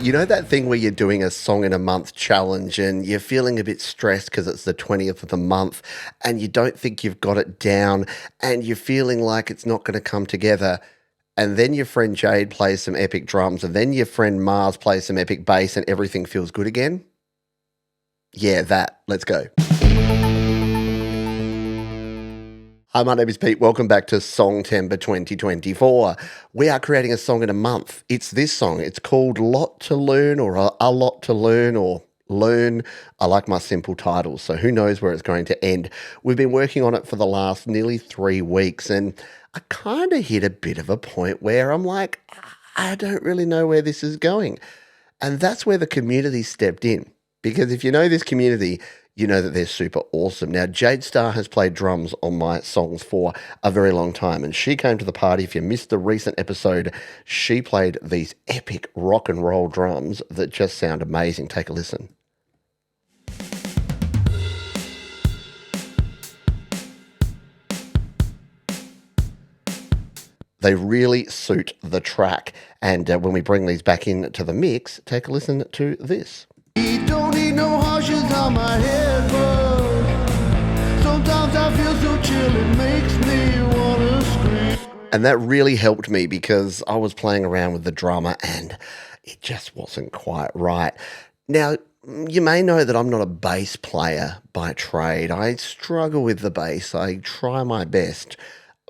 You know that thing where you're doing a song in a month challenge and you're feeling a bit stressed because it's the 20th of the month and you don't think you've got it down and you're feeling like it's not going to come together. And then your friend Jade plays some epic drums and then your friend Mars plays some epic bass and everything feels good again? Yeah, that. Let's go. Hi, my name is Pete. Welcome back to Songtember 2024. We are creating a song in a month. It's this song. It's called Lot to Learn or A Lot to Learn or Learn. I like my simple titles, so who knows where it's going to end. We've been working on it for the last nearly 3 weeks, and I kind of hit a bit of a point where I'm like, I don't really know where this is going. And that's where the community stepped in. Because if you know this community, you know that they're super awesome. Now, Jade Star has played drums on my songs for a very long time, and she came to the party. If you missed the recent episode, she played these epic rock and roll drums that just sound amazing. Take a listen. They really suit the track, and when we bring these back into the mix, take a listen to this. Don't need no harshes on my head, but sometimes I feel so chill it makes me wanna scream. And that really helped me because I was playing around with the drummer and it just wasn't quite right. Now, you may know that I'm not a bass player by trade. I struggle with the bass. I try my best.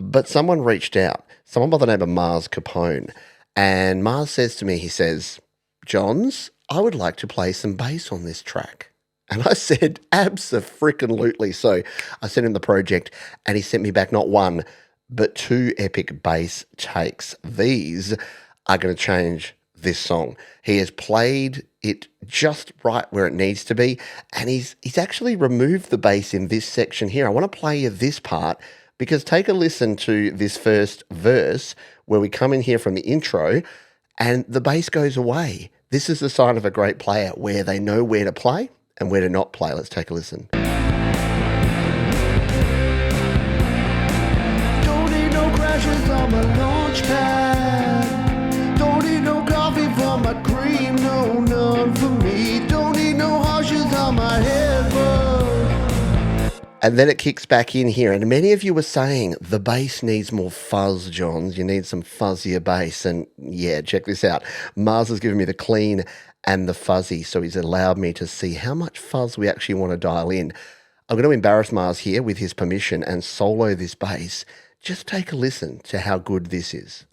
But someone reached out, someone by the name of Mars Capone, and Mars says to me, he says, "Johns, I would like to play some bass on this track." And I said, abso-freaking-lutely. So I sent him the project and he sent me back not one, but 2 epic bass takes. These are going to change this song. He has played it just right where it needs to be. And he's actually removed the bass in this section here. I want to play you this part because take a listen to this first verse where we come in here from the intro and the bass goes away. This is the sign of a great player where they know where to play and where to not play. Let's take a listen. Don't need no crashes on my launch pad. Don't need no coffee for my cream, no, none for me. Don't need no harshes on my head, but... And then it kicks back in here. And many of you were saying the bass needs more fuzz, Johns. You need some fuzzier bass. And yeah, check this out. Mars has given me the clean and the fuzzy. So he's allowed me to see how much fuzz we actually want to dial in. I'm going to embarrass Mars here with his permission and solo this bass. Just take a listen to how good this is.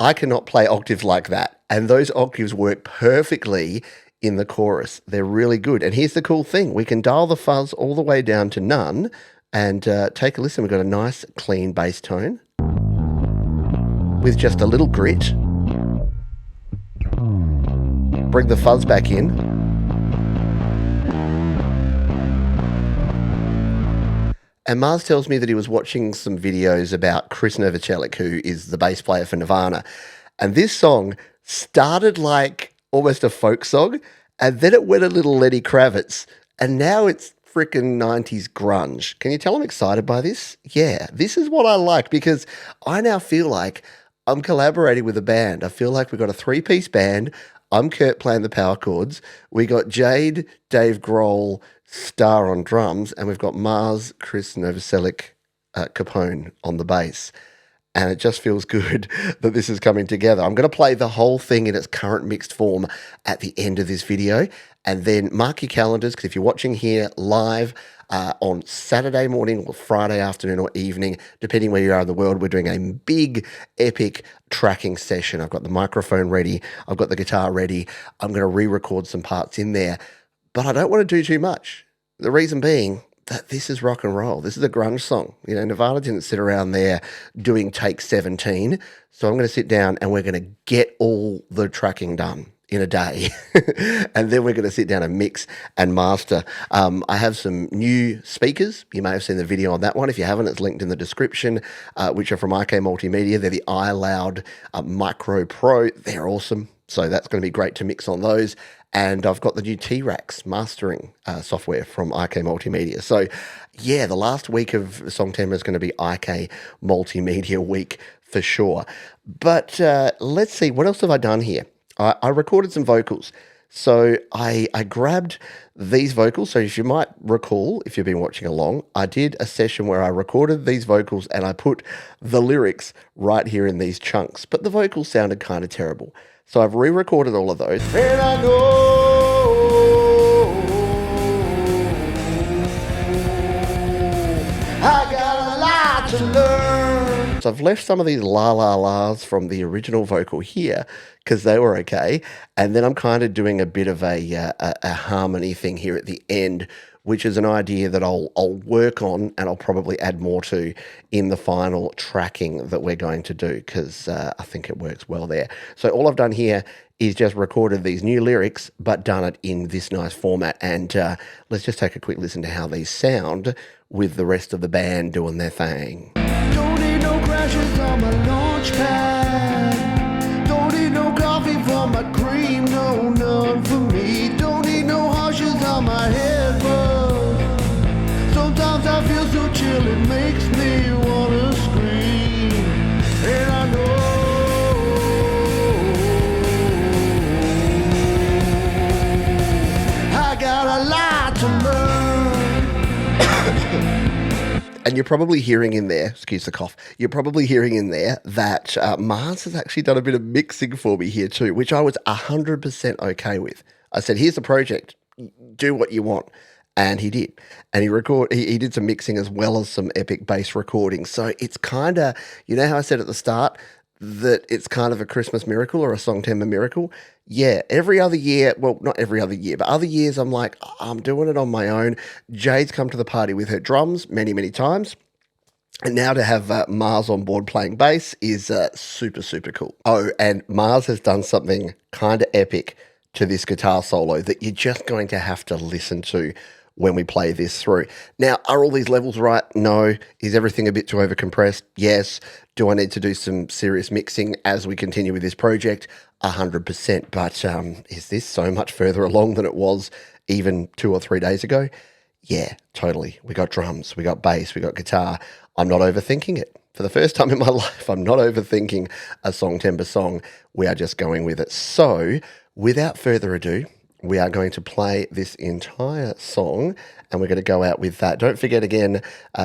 I cannot play octaves like that. And those octaves work perfectly in the chorus. They're really good. And here's the cool thing. We can dial the fuzz all the way down to none and take a listen. We've got a nice clean bass tone with just a little grit. Bring the fuzz back in. And Mars tells me that he was watching some videos about Chris Novoselic, who is the bass player for Nirvana. And this song started like almost a folk song, and then it went a little Lenny Kravitz, and now it's freaking 90s grunge. Can you tell I'm excited by this? Yeah, this is what I like because I now feel like I'm collaborating with a band. I feel like we've got a 3-piece band. I'm Kurt playing the power chords. We got Jade, Dave Grohl, Star on drums, and we've got Mars, Chris Novoselic, Capone on the bass. And it just feels good that this is coming together. I'm going to play the whole thing in its current mixed form at the end of this video. And then mark your calendars, because if you're watching here live on Saturday morning or Friday afternoon or evening, depending where you are in the world, we're doing a big, epic tracking session. I've got the microphone ready. I've got the guitar ready. I'm going to re-record some parts in there. But I don't want to do too much. The reason being that this is rock and roll. This is a grunge song. You know, Nirvana didn't sit around there doing take 17. So I'm going to sit down and we're going to get all the tracking done in a day. And then we're going to sit down and mix and master. I have some new speakers. You may have seen the video on that one. If you haven't, it's linked in the description, which are from IK Multimedia. They're the iLoud Micro Pro. They're awesome. So that's going to be great to mix on those. And I've got the new T-Rax mastering software from IK Multimedia. So yeah, the last week of Songtember is going to be IK Multimedia week for sure. But let's see, what else have I done here? I recorded some vocals. So I grabbed these vocals. So if you might recall, if you've been watching along, I did a session where I recorded these vocals and I put the lyrics right here in these chunks. But the vocals sounded kind of terrible. So I've re-recorded all of those. And I know I got a lot to learn. So I've left some of these la-la-las from the original vocal here because they were okay. And then I'm kind of doing a bit of a harmony thing here at the end, which is an idea that I'll work on and I'll probably add more to in the final tracking that we're going to do because I think it works well there. So all I've done here is just recorded these new lyrics but done it in this nice format. And let's just take a quick listen to how these sound with the rest of the band doing their thing. Don't need no crashes on my launch pad. Don't need no coffee for my cream, no, none for me. Don't need no harshes on my headphones. Sometimes I feel so chill it makes me wanna scream. And I know I got a lot to learn. And you're probably hearing in there, excuse the cough, you're probably hearing in there that Mars has actually done a bit of mixing for me here too, which I was 100% okay with. I said, here's the project, do what you want. And he did. And he did some mixing as well as some epic bass recordings. So it's kind of, you know how I said at the start that it's kind of a Christmas miracle or a Songtember miracle? Yeah, every other year, well, not every other year, but other years I'm like, I'm doing it on my own. Jade's come to the party with her drums many, many times. And now to have Mars on board playing bass is super, super cool. Oh, and Mars has done something kind of epic to this guitar solo that you're just going to have to listen to when we play this through. Now, are all these levels right? No. Is everything a bit too overcompressed? Yes. Do I need to do some serious mixing as we continue with this project? 100%. But is this so much further along than it was even 2 or 3 days ago? Yeah, totally. We got drums, we got bass, we got guitar. I'm not overthinking it. For the first time in my life, I'm not overthinking a Songtember song. We are just going with it. So, without further ado, we are going to play this entire song and we're going to go out with that. Don't forget again,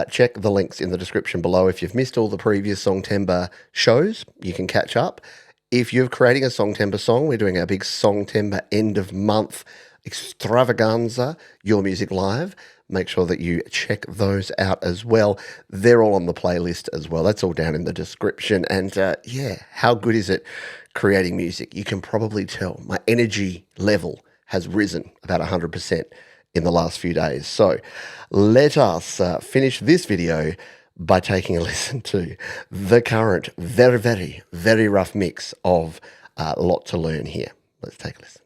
check the links in the description below. If you've missed all the previous Songtember shows, you can catch up. If you're creating a Songtember song, we're doing our big Songtember end of month extravaganza, Your Music Live. Make sure that you check those out as well. They're all on the playlist as well. That's all down in the description. And yeah, how good is it creating music? You can probably tell my energy level has risen about 100% in the last few days. So let us finish this video by taking a listen to the current very, very, very rough mix of Lot to Learn here. Let's take a listen.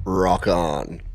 Rock on.